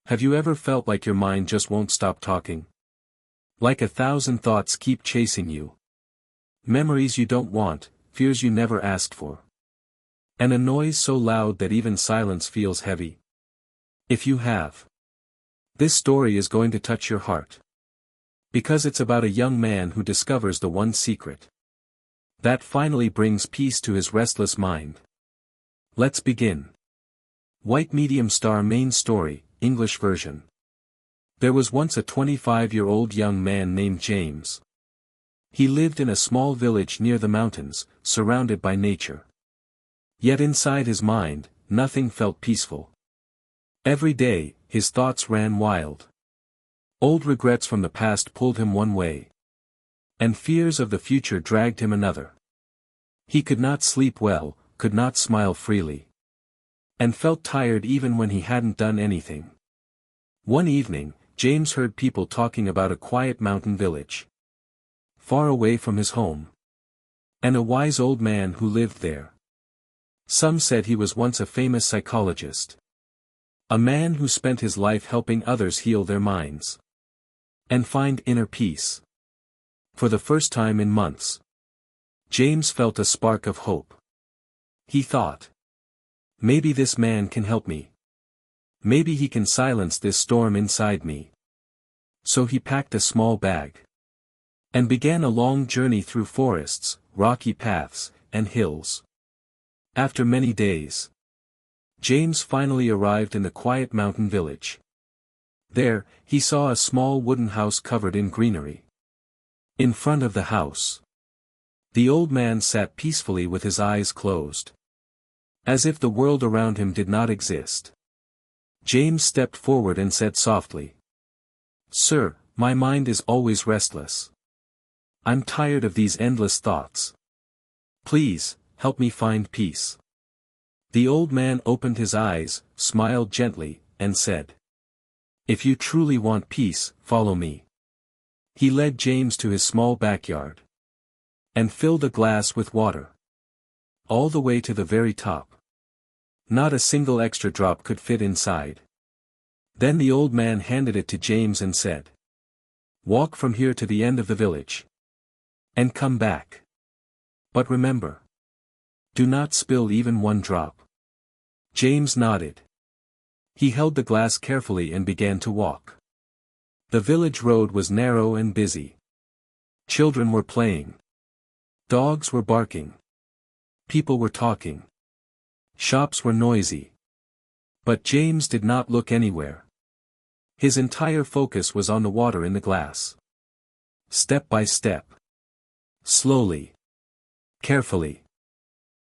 Have you ever felt like your mind just won't stop talking? Like 1,000 thoughts keep chasing you. Memories you don't want, fears you never asked for. And a noise so loud that even silence feels heavy. If you have, this story is going to touch your heart. Because it's about a young man who discovers the one secret that finally brings peace to his restless mind. Let's begin. White medium star main story, English version. There was once a 25-year-old young man named James. He lived in a small village near the mountains, surrounded by nature. Yet inside his mind, nothing felt peaceful. Every day, his thoughts ran wild. Old regrets from the past pulled him one way, and fears of the future dragged him another. He could not sleep well, could not smile freely, and felt tired even when he hadn't done anything. One evening, James heard people talking about a quiet mountain village, far away from his home, and a wise old man who lived there. Some said he was once a famous psychologist, a man who spent his life helping others heal their minds and find inner peace. For the first time in months, James felt a spark of hope. He thought, maybe this man can help me. Maybe he can silence this storm inside me. So he packed a small bag and began a long journey through forests, rocky paths, and hills. After many days, James finally arrived in the quiet mountain village. There, he saw a small wooden house covered in greenery. In front of the house, the old man sat peacefully with his eyes closed, as if the world around him did not exist. James stepped forward and said softly, "Sir, my mind is always restless. I'm tired of these endless thoughts. Please, help me find peace." The old man opened his eyes, smiled gently, and said, "If you truly want peace, follow me." He led James to his small backyard and filled a glass with water, all the way to the very top. Not a single extra drop could fit inside. Then the old man handed it to James and said, "Walk from here to the end of the village, and come back. But remember, do not spill even one drop." James nodded. He held the glass carefully and began to walk. The village road was narrow and busy. Children were playing. Dogs were barking. People were talking. Shops were noisy. But James did not look anywhere. His entire focus was on the water in the glass. Step by step, slowly, carefully,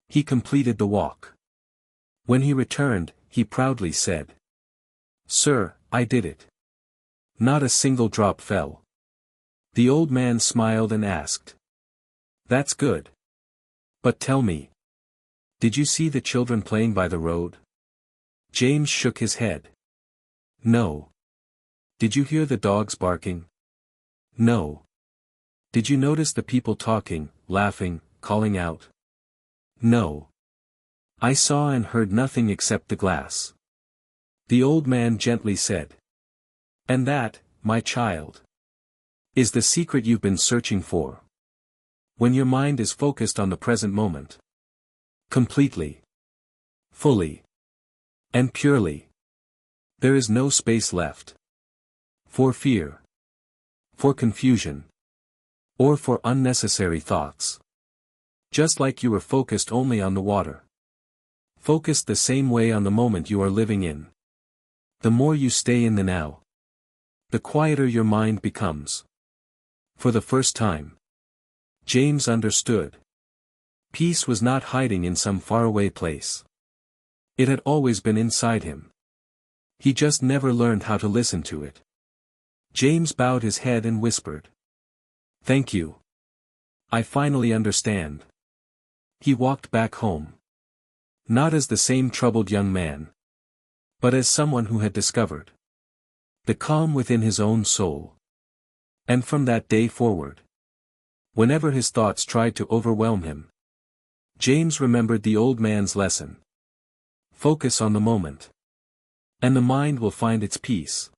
he completed the walk. When he returned, he proudly said, "Sir, I did it. Not a single drop fell." The old man smiled and asked, "That's good. But tell me, did you see the children playing by the road?" James shook his head. "No." "Did you hear the dogs barking?" "No." "Did you notice the people talking, laughing, calling out?" "No. I saw and heard nothing except the glass." The old man gently said, "And that, my child, is the secret you've been searching for. When your mind is focused on the present moment, completely, fully, and purely, there is no space left for fear, for confusion, or for unnecessary thoughts. Just like you were focused only on the water. Focused the same way on the moment you are living in. The more you stay in the now, the quieter your mind becomes. For the first time, James understood. Peace was not hiding in some faraway place. It had always been inside him. He just never learned how to listen to it. James bowed his head and whispered, "Thank you. I finally understand." He walked back home. Not as the same troubled young man, but as someone who had discovered the calm within his own soul. And from that day forward, whenever his thoughts tried to overwhelm him, James remembered the old man's lesson. Focus on the moment, And the mind will find its peace.